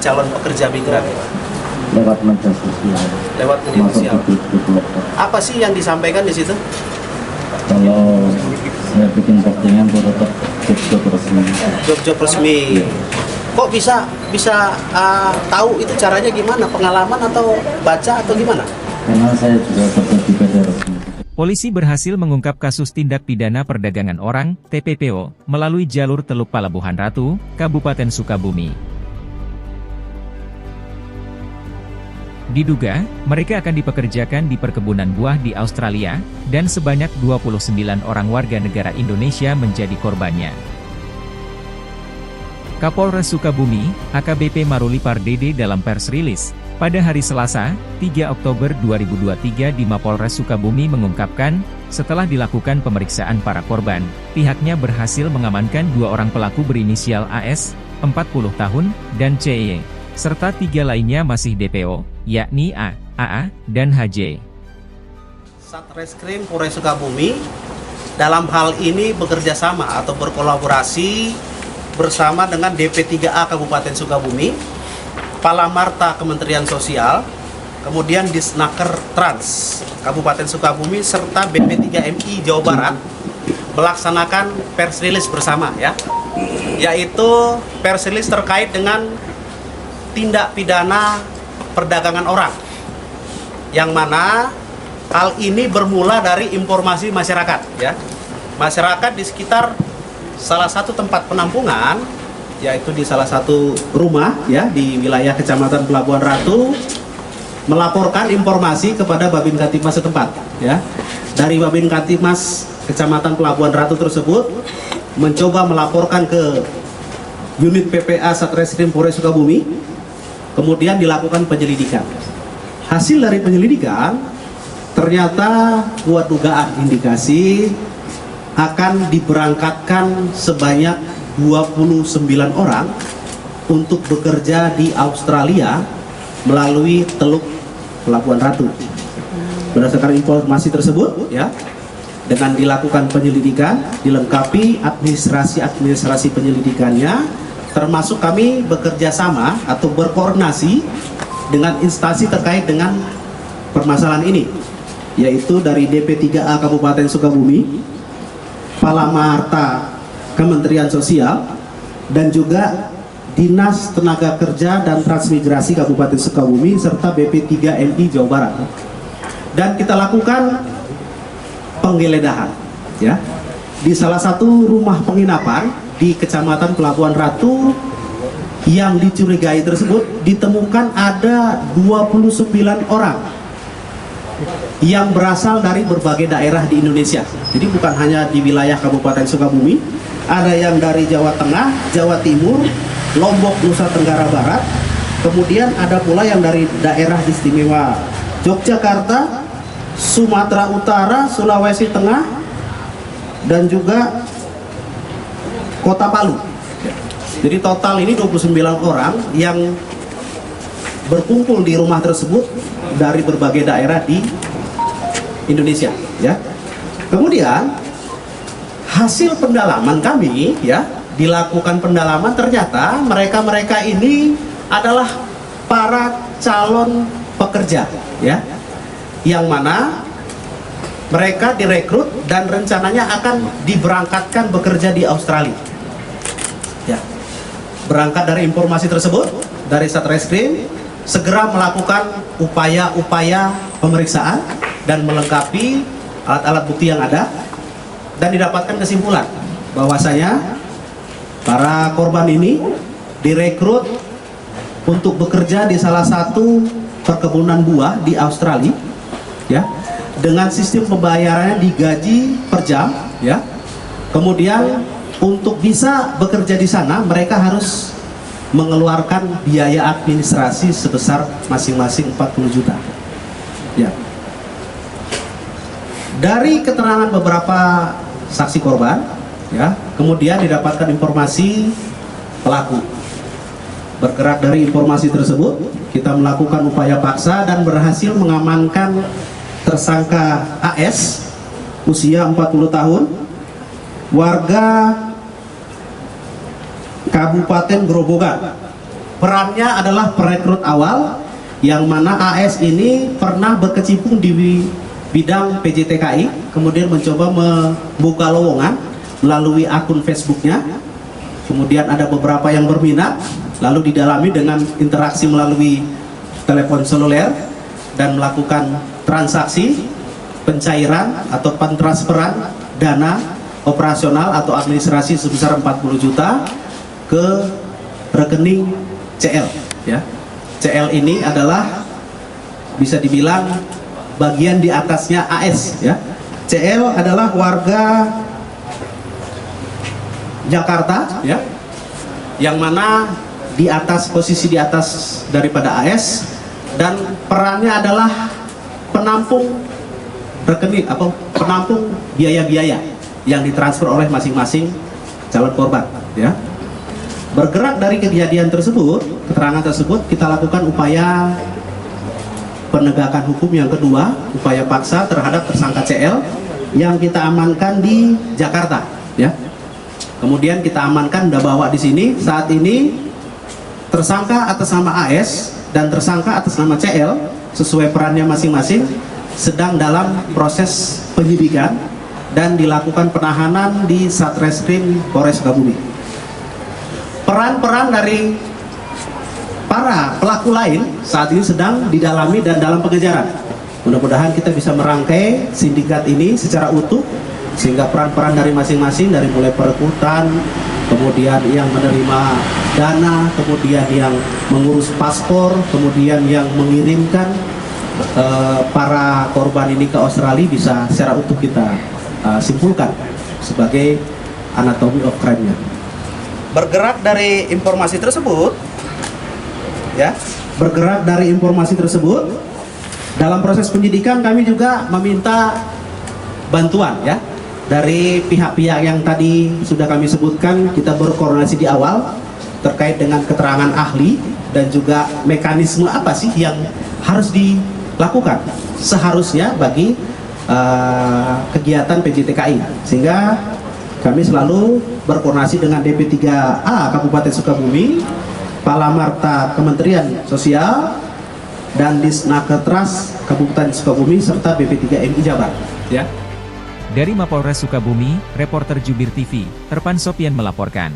calon pekerja migran? Lewat media sosial. Lewat media sosial. Apa sih yang disampaikan di situ? Kalau saya bikin postingan tetap job resmi. Job resmi. Kok bisa tahu itu caranya gimana? Pengalaman atau baca atau gimana? Karena saya juga kerja di media resmi. Polisi berhasil mengungkap kasus tindak pidana perdagangan orang, TPPO, melalui jalur Teluk Palabuhan Ratu, Kabupaten Sukabumi. Diduga, mereka akan dipekerjakan di perkebunan buah di Australia, dan sebanyak 29 orang warga negara Indonesia menjadi korbannya. Kapolres Sukabumi, AKBP Maruli Pardede dalam pers rilis, pada hari Selasa, 3 Oktober 2023 di Mapolres Sukabumi mengungkapkan, setelah dilakukan pemeriksaan para korban, pihaknya berhasil mengamankan 2 orang pelaku berinisial AS, 40 tahun, dan CY, serta 3 lainnya masih DPO, yakni A, AA, dan HJ. Satreskrim Polres Sukabumi dalam hal ini bekerja sama atau berkolaborasi bersama dengan DP3A Kabupaten Sukabumi, Palamarta Kementerian Sosial, kemudian Disnaker Trans Kabupaten Sukabumi serta BP3MI Jawa Barat melaksanakan pers rilis bersama yaitu pers rilis terkait dengan tindak pidana perdagangan orang, yang mana hal ini bermula dari informasi masyarakat masyarakat di sekitar salah satu tempat penampungan, yaitu di salah satu rumah di wilayah Kecamatan Pelabuhan Ratu, melaporkan informasi kepada Babin Kantipmas setempat dari Babin Kantipmas Kecamatan Pelabuhan Ratu tersebut mencoba melaporkan ke unit PPA Satreskrim Polres Sukabumi, kemudian dilakukan penyelidikan. Hasil dari penyelidikan ternyata kuat dugaan indikasi akan diberangkatkan sebanyak 29 orang untuk bekerja di Australia melalui Teluk Pelabuhan Ratu. Berdasarkan informasi tersebut dengan dilakukan penyelidikan, dilengkapi administrasi penyelidikannya, termasuk kami bekerja sama atau berkoordinasi dengan instansi terkait dengan permasalahan ini, yaitu dari DP3A Kabupaten Sukabumi, Palamarta Kementerian Sosial, dan juga Dinas Tenaga Kerja dan Transmigrasi Kabupaten Sukabumi serta BP3MI Jawa Barat. Dan kita lakukan penggeledahan di salah satu rumah penginapan di Kecamatan Pelabuhan Ratu. Yang dicurigai tersebut ditemukan ada 29 orang yang berasal dari berbagai daerah di Indonesia. Jadi bukan hanya di wilayah Kabupaten Sukabumi, ada yang dari Jawa Tengah, Jawa Timur, Lombok, Nusa Tenggara Barat, kemudian ada pula yang dari daerah istimewa Yogyakarta, Sumatera Utara, Sulawesi Tengah, dan juga Kota Palu. Jadi total ini 29 orang yang berkumpul di rumah tersebut dari berbagai daerah di Indonesia Kemudian hasil pendalaman kami dilakukan pendalaman, ternyata mereka ini adalah para calon pekerja yang mana mereka direkrut dan rencananya akan diberangkatkan bekerja di Australia. Berangkat dari informasi tersebut, dari Satreskrim segera melakukan upaya-upaya pemeriksaan dan melengkapi alat-alat bukti yang ada, dan didapatkan kesimpulan bahwasanya para korban ini direkrut untuk bekerja di salah satu perkebunan buah di Australia dengan sistem pembayarannya digaji per jam kemudian untuk bisa bekerja di sana mereka harus mengeluarkan biaya administrasi sebesar masing-masing 40 juta. Dari keterangan beberapa saksi korban, kemudian didapatkan informasi pelaku. Bergerak dari informasi tersebut, kita melakukan upaya paksa dan berhasil mengamankan tersangka AS, usia 40 tahun, warga Kabupaten Grobogan, Perannya adalah perekrut awal, yang mana AS ini pernah berkecimpung di bidang PJTKI, kemudian mencoba membuka lowongan melalui akun Facebooknya. Kemudian ada beberapa yang berminat, lalu didalami dengan interaksi melalui telepon seluler dan melakukan transaksi pencairan atau pentransferan dana operasional atau administrasi sebesar 40 juta ke rekening CL, ya. CL ini adalah bisa dibilang bagian di atasnya AS, ya. CL adalah warga Jakarta, ya, yang mana di atas, posisi di atas daripada AS, dan perannya adalah penampung rekening atau penampung biaya-biaya yang ditransfer oleh masing-masing calon korban, ya. Bergerak dari kejadian tersebut, keterangan tersebut, kita lakukan upaya penegakan hukum yang kedua, upaya paksa terhadap tersangka CL yang kita amankan di Jakarta, ya. Kemudian kita amankan, udah bawa di sini. Saat ini tersangka atas nama AS dan tersangka atas nama CL sesuai perannya masing-masing sedang dalam proses penyidikan dan dilakukan penahanan di Satreskrim Polres Sukabumi. Peran-peran dari para pelaku lain saat ini sedang didalami dan dalam pengejaran. Mudah-mudahan kita bisa merangkai sindikat ini secara utuh, sehingga peran-peran dari masing-masing, dari mulai perekrutan, kemudian yang menerima dana, kemudian yang mengurus paspor, kemudian yang mengirimkan para korban ini ke Australia bisa secara utuh kita simpulkan sebagai anatomy of crime-nya. Bergerak dari informasi tersebut, ya, bergerak dari informasi tersebut, dalam proses penyidikan kami juga meminta bantuan, ya, dari pihak-pihak yang tadi sudah kami sebutkan. Kita berkoordinasi di awal terkait dengan keterangan ahli dan juga mekanisme apa sih yang harus dilakukan seharusnya bagi kegiatan PJTKI, sehingga kami selalu berkoordinasi dengan DP3A Kabupaten Sukabumi, Palamarta Kementerian Sosial, dan Disnaketras Kabupaten Sukabumi serta BP3MI Jabar, ya. Dari Mapolres Sukabumi, reporter Jubir TV, Terpan Sopian melaporkan.